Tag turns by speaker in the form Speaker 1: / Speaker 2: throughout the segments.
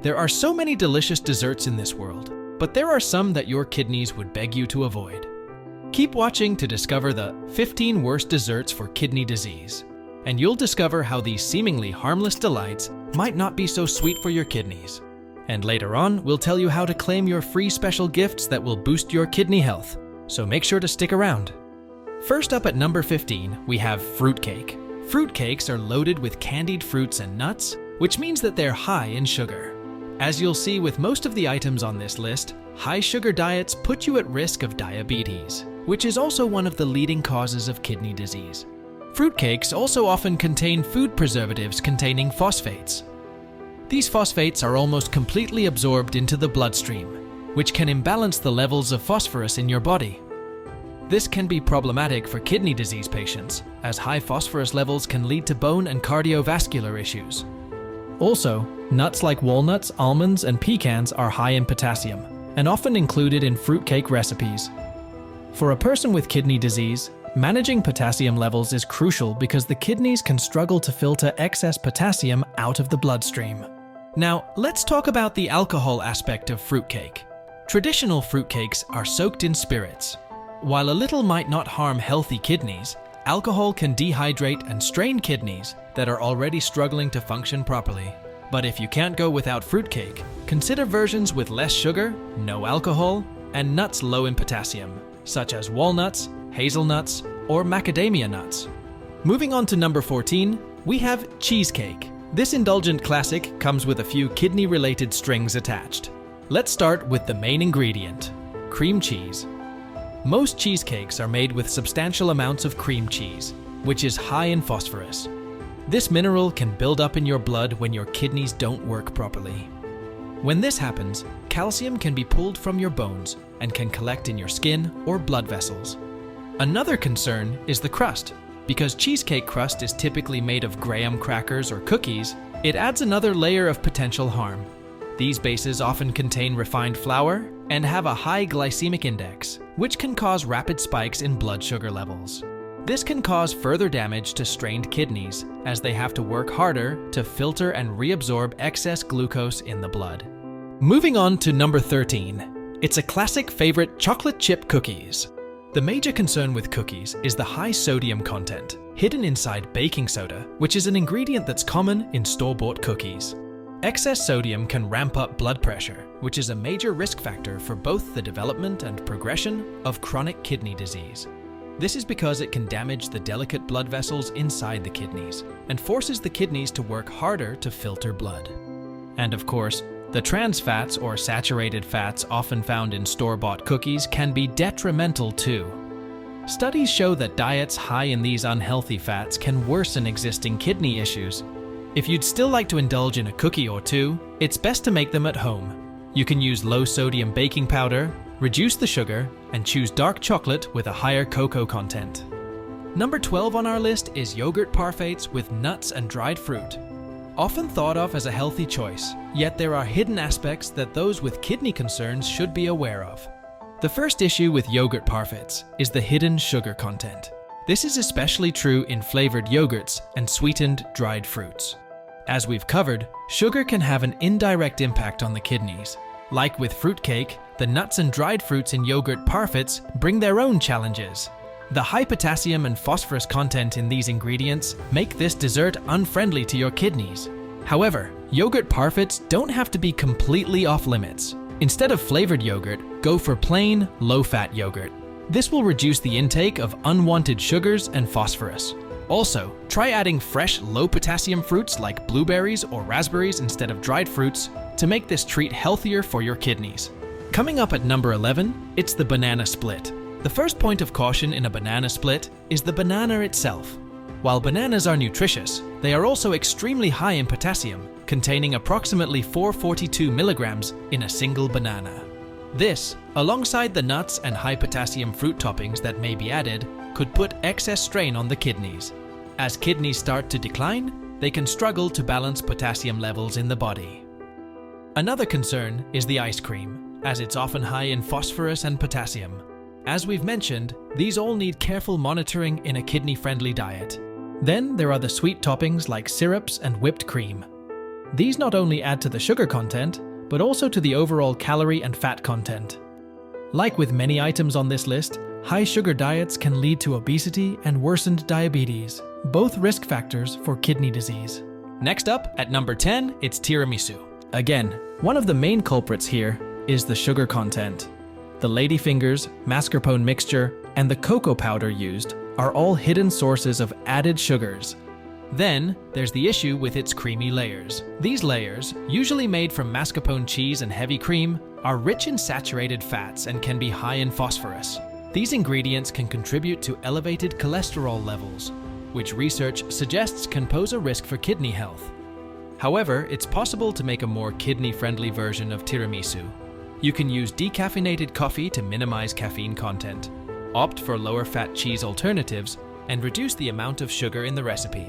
Speaker 1: There are so many delicious desserts in this world, but there are some that your kidneys would beg you to avoid. Keep watching to discover the 15 worst desserts for kidney disease, and you'll discover how these seemingly harmless delights might not be so sweet for your kidneys. And later on, we'll tell you how to claim your free special gifts that will boost your kidney health, so make sure to stick around. First up at number 15, we have fruitcake. Fruitcakes are loaded with candied fruits and nuts, which means that they're high in sugar. As you'll see with most of the items on this list, high sugar diets put you at risk of diabetes, which is also one of the leading causes of kidney disease. Fruitcakes also often contain food preservatives containing phosphates. These phosphates are almost completely absorbed into the bloodstream, which can imbalance the levels of phosphorus in your body. This can be problematic for kidney disease patients, as high phosphorus levels can lead to bone and cardiovascular issues. Also, nuts like walnuts, almonds, and pecans are high in potassium, and often included in fruitcake recipes. For a person with kidney disease, managing potassium levels is crucial because the kidneys can struggle to filter excess potassium out of the bloodstream. Now, let's talk about the alcohol aspect of fruitcake. Traditional fruitcakes are soaked in spirits. While a little might not harm healthy kidneys, alcohol can dehydrate and strain kidneys that are already struggling to function properly. But if you can't go without fruitcake, consider versions with less sugar, no alcohol, and nuts low in potassium, such as walnuts, hazelnuts, or macadamia nuts. Moving on to number 14, we have cheesecake. This indulgent classic comes with a few kidney-related strings attached. Let's start with the main ingredient, cream cheese. Most cheesecakes are made with substantial amounts of cream cheese, which is high in phosphorus. This mineral can build up in your blood when your kidneys don't work properly. When this happens, calcium can be pulled from your bones and can collect in your skin or blood vessels. Another concern is the crust. Because cheesecake crust is typically made of graham crackers or cookies, it adds another layer of potential harm. These bases often contain refined flour and have a high glycemic index, which can cause rapid spikes in blood sugar levels. This can cause further damage to strained kidneys, as they have to work harder to filter and reabsorb excess glucose in the blood. Moving on to number 13. It's a classic favorite, chocolate chip cookies. The major concern with cookies is the high sodium content, hidden inside baking soda, which is an ingredient that's common in store-bought cookies. Excess sodium can ramp up blood pressure, which is a major risk factor for both the development and progression of chronic kidney disease. This is because it can damage the delicate blood vessels inside the kidneys and forces the kidneys to work harder to filter blood. And of course, the trans fats or saturated fats often found in store-bought cookies can be detrimental too. Studies show that diets high in these unhealthy fats can worsen existing kidney issues. If you'd still like to indulge in a cookie or two, it's best to make them at home. You can use low-sodium baking powder, reduce the sugar, and choose dark chocolate with a higher cocoa content. Number 12 on our list is yogurt parfaits with nuts and dried fruit. Often thought of as a healthy choice, yet there are hidden aspects that those with kidney concerns should be aware of. The first issue with yogurt parfaits is the hidden sugar content. This is especially true in flavored yogurts and sweetened dried fruits. As we've covered, sugar can have an indirect impact on the kidneys. Like with fruitcake, the nuts and dried fruits in yogurt parfaits bring their own challenges. The high potassium and phosphorus content in these ingredients make this dessert unfriendly to your kidneys. However, yogurt parfaits don't have to be completely off limits. Instead of flavored yogurt, go for plain, low-fat yogurt. This will reduce the intake of unwanted sugars and phosphorus. Also, try adding fresh, low-potassium fruits like blueberries or raspberries instead of dried fruits to make this treat healthier for your kidneys. Coming up at number 11, it's the banana split. The first point of caution in a banana split is the banana itself. While bananas are nutritious, they are also extremely high in potassium, containing approximately 442 milligrams in a single banana. This, alongside the nuts and high potassium fruit toppings that may be added, could put excess strain on the kidneys. As kidneys start to decline, they can struggle to balance potassium levels in the body. Another concern is the ice cream, as it's often high in phosphorus and potassium. As we've mentioned, these all need careful monitoring in a kidney-friendly diet. Then there are the sweet toppings like syrups and whipped cream. These not only add to the sugar content, but also to the overall calorie and fat content. Like with many items on this list, high sugar diets can lead to obesity and worsened diabetes, both risk factors for kidney disease. Next up, at number 10, it's tiramisu. Again, one of the main culprits here is the sugar content. The ladyfingers, mascarpone mixture, and the cocoa powder used are all hidden sources of added sugars. Then, there's the issue with its creamy layers. These layers, usually made from mascarpone cheese and heavy cream, are rich in saturated fats and can be high in phosphorus. These ingredients can contribute to elevated cholesterol levels, which research suggests can pose a risk for kidney health. However, it's possible to make a more kidney-friendly version of tiramisu. You can use decaffeinated coffee to minimize caffeine content, opt for lower-fat cheese alternatives, and reduce the amount of sugar in the recipe.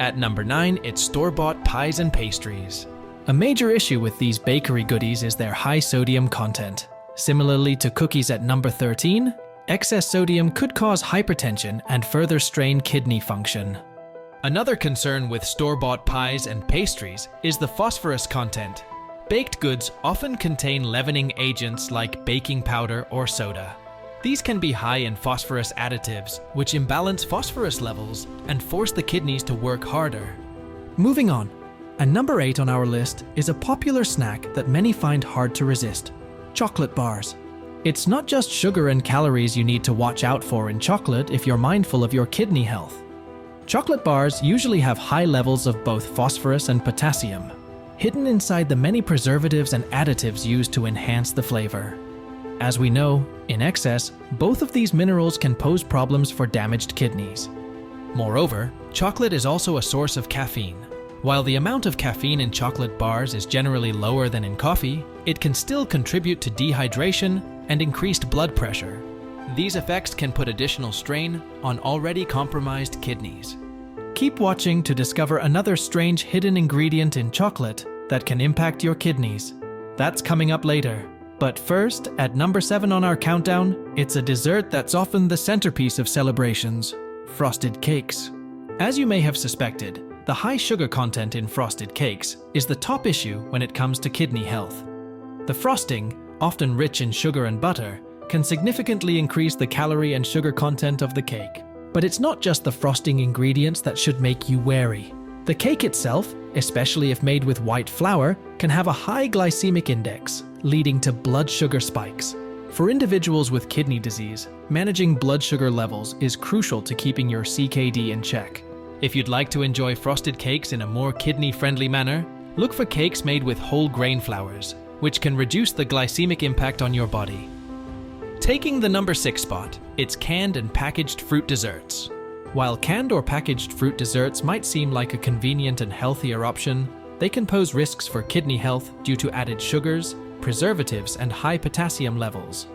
Speaker 1: At number 9, it's store-bought pies and pastries. A major issue with these bakery goodies is their high sodium content. Similarly to cookies at number 13, excess sodium could cause hypertension and further strain kidney function. Another concern with store-bought pies and pastries is the phosphorus content. Baked goods often contain leavening agents like baking powder or soda. These can be high in phosphorus additives, which imbalance phosphorus levels and force the kidneys to work harder. Moving on, at number 8 on our list is a popular snack that many find hard to resist: chocolate bars. It's not just sugar and calories you need to watch out for in chocolate if you're mindful of your kidney health. Chocolate bars usually have high levels of both phosphorus and potassium, hidden inside the many preservatives and additives used to enhance the flavor. As we know, in excess, both of these minerals can pose problems for damaged kidneys. Moreover, chocolate is also a source of caffeine. While the amount of caffeine in chocolate bars is generally lower than in coffee, it can still contribute to dehydration and increased blood pressure. These effects can put additional strain on already compromised kidneys. Keep watching to discover another strange hidden ingredient in chocolate that can impact your kidneys. That's coming up later. But first, at number 7 on our countdown, it's a dessert that's often the centerpiece of celebrations: frosted cakes. As you may have suspected, the high sugar content in frosted cakes is the top issue when it comes to kidney health. The frosting, often rich in sugar and butter, can significantly increase the calorie and sugar content of the cake. But it's not just the frosting ingredients that should make you wary. The cake itself, especially if made with white flour, can have a high glycemic index, leading to blood sugar spikes. For individuals with kidney disease, managing blood sugar levels is crucial to keeping your CKD in check. If you'd like to enjoy frosted cakes in a more kidney-friendly manner, look for cakes made with whole grain flours, which can reduce the glycemic impact on your body. Taking the number 6 spot, it's canned and packaged fruit desserts. While canned or packaged fruit desserts might seem like a convenient and healthier option, they can pose risks for kidney health due to added sugars, preservatives, and high potassium levels.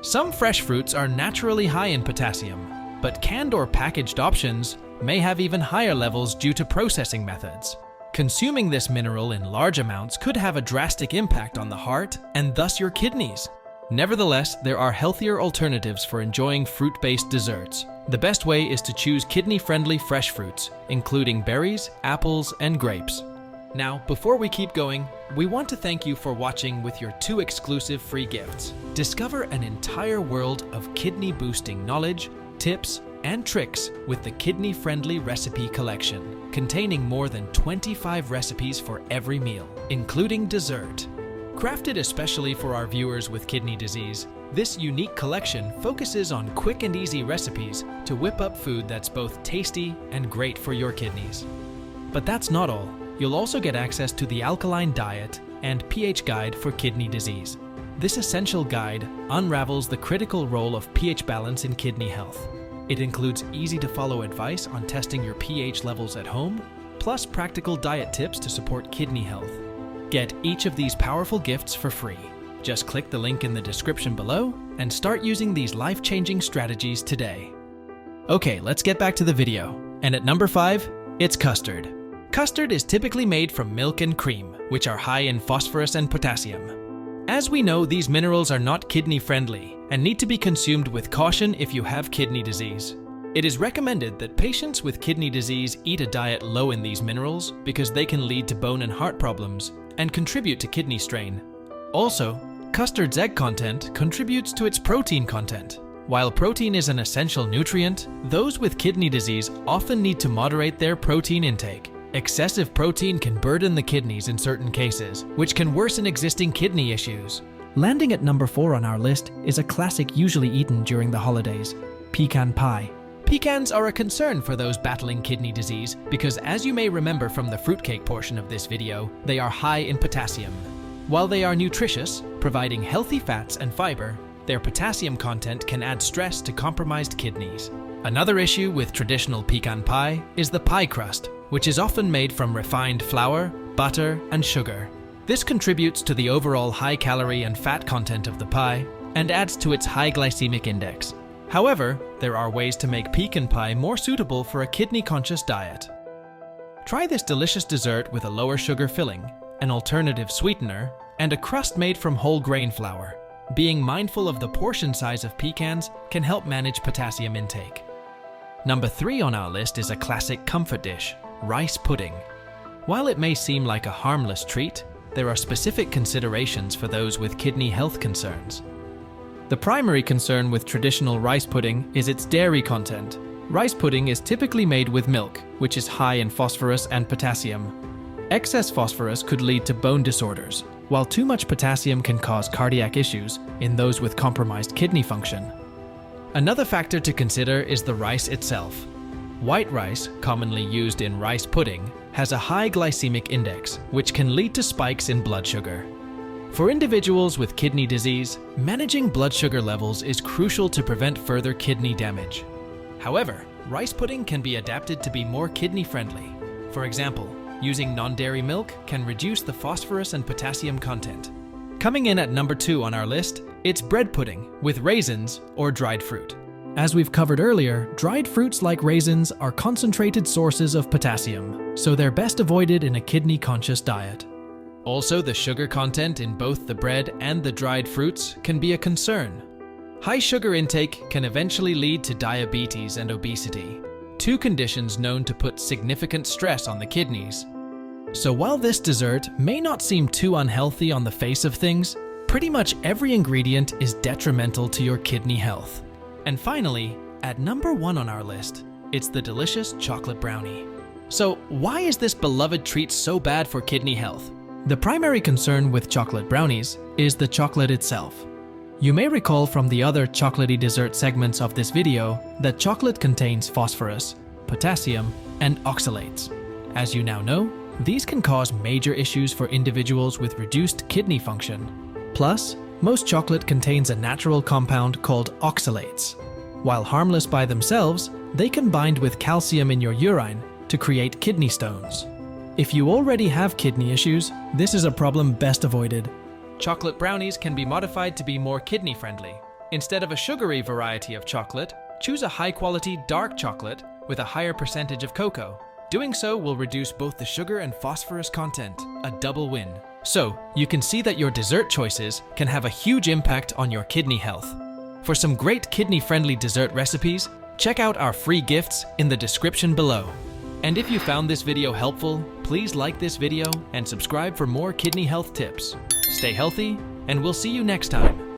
Speaker 1: Some fresh fruits are naturally high in potassium, but canned or packaged options may have even higher levels due to processing methods. Consuming this mineral in large amounts could have a drastic impact on the heart and thus your kidneys. Nevertheless, there are healthier alternatives for enjoying fruit-based desserts. The best way is to choose kidney-friendly fresh fruits, including berries, apples, and grapes. Now, before we keep going, we want to thank you for watching with your 2 exclusive free gifts. Discover an entire world of kidney-boosting knowledge, tips, and tricks with the Kidney-Friendly Recipe Collection, containing more than 25 recipes for every meal, including dessert. Crafted especially for our viewers with kidney disease, this unique collection focuses on quick and easy recipes to whip up food that's both tasty and great for your kidneys. But that's not all. You'll also get access to the Alkaline Diet and pH Guide for Kidney Disease. This essential guide unravels the critical role of pH balance in kidney health. It includes easy-to-follow advice on testing your pH levels at home, plus practical diet tips to support kidney health. Get each of these powerful gifts for free. Just click the link in the description below and start using these life-changing strategies today. Okay, let's get back to the video. And at number 5, it's custard. Custard is typically made from milk and cream, which are high in phosphorus and potassium. As we know, these minerals are not kidney-friendly and need to be consumed with caution if you have kidney disease. It is recommended that patients with kidney disease eat a diet low in these minerals because they can lead to bone and heart problems and contribute to kidney strain. Also, custard's egg content contributes to its protein content. While protein is an essential nutrient, those with kidney disease often need to moderate their protein intake. Excessive protein can burden the kidneys in certain cases, which can worsen existing kidney issues.
Speaker 2: Landing at number 4 on our list is a classic usually eaten during the holidays: pecan pie.
Speaker 1: Pecans are a concern for those battling kidney disease because, as you may remember from the fruitcake portion of this video, they are high in potassium. While they are nutritious, providing healthy fats and fiber, their potassium content can add stress to compromised kidneys. Another issue with traditional pecan pie is the pie crust, which is often made from refined flour, butter, and sugar. This contributes to the overall high calorie and fat content of the pie and adds to its high glycemic index. However, there are ways to make pecan pie more suitable for a kidney-conscious diet. Try this delicious dessert with a lower sugar filling, an alternative sweetener, and a crust made from whole grain flour. Being mindful of the portion size of pecans can help manage potassium intake. Number 3 on our list is a classic comfort dish: rice pudding. While it may seem like a harmless treat, there are specific considerations for those with kidney health concerns. The primary concern with traditional rice pudding is its dairy content. Rice pudding is typically made with milk, which is high in phosphorus and potassium. Excess phosphorus could lead to bone disorders, while too much potassium can cause cardiac issues in those with compromised kidney function. Another factor to consider is the rice itself. White rice, commonly used in rice pudding, has a high glycemic index, which can lead to spikes in blood sugar. For individuals with kidney disease, managing blood sugar levels is crucial to prevent further kidney damage. However, rice pudding can be adapted to be more kidney-friendly. For example, using non-dairy milk can reduce the phosphorus and potassium content. Coming in at number 2 on our list, it's bread pudding with raisins or dried fruit.
Speaker 2: As we've covered earlier, dried fruits like raisins are concentrated sources of potassium, so they're best avoided in a kidney-conscious diet.
Speaker 1: Also, the sugar content in both the bread and the dried fruits can be a concern. High sugar intake can eventually lead to diabetes and obesity, two conditions known to put significant stress on the kidneys. So while this dessert may not seem too unhealthy on the face of things, pretty much every ingredient is detrimental to your kidney health. And finally, at number 1 on our list, it's the delicious chocolate brownie. So why is this beloved treat so bad for kidney health?
Speaker 2: The primary concern with chocolate brownies is the chocolate itself. You may recall from the other chocolatey dessert segments of this video that chocolate contains phosphorus, potassium, and oxalates. As you now know, these can cause major issues for individuals with reduced kidney function. Plus, most chocolate contains a natural compound called oxalates. While harmless by themselves, they can bind with calcium in your urine to create kidney stones. If you already have kidney issues, this is a problem best avoided.
Speaker 1: Chocolate brownies can be modified to be more kidney-friendly. Instead of a sugary variety of chocolate, choose a high-quality dark chocolate with a higher percentage of cocoa. Doing so will reduce both the sugar and phosphorus content, a double win. So, you can see that your dessert choices can have a huge impact on your kidney health. For some great kidney-friendly dessert recipes, check out our free gifts in the description below. And if you found this video helpful, please like this video and subscribe for more kidney health tips. Stay healthy, and we'll see you next time.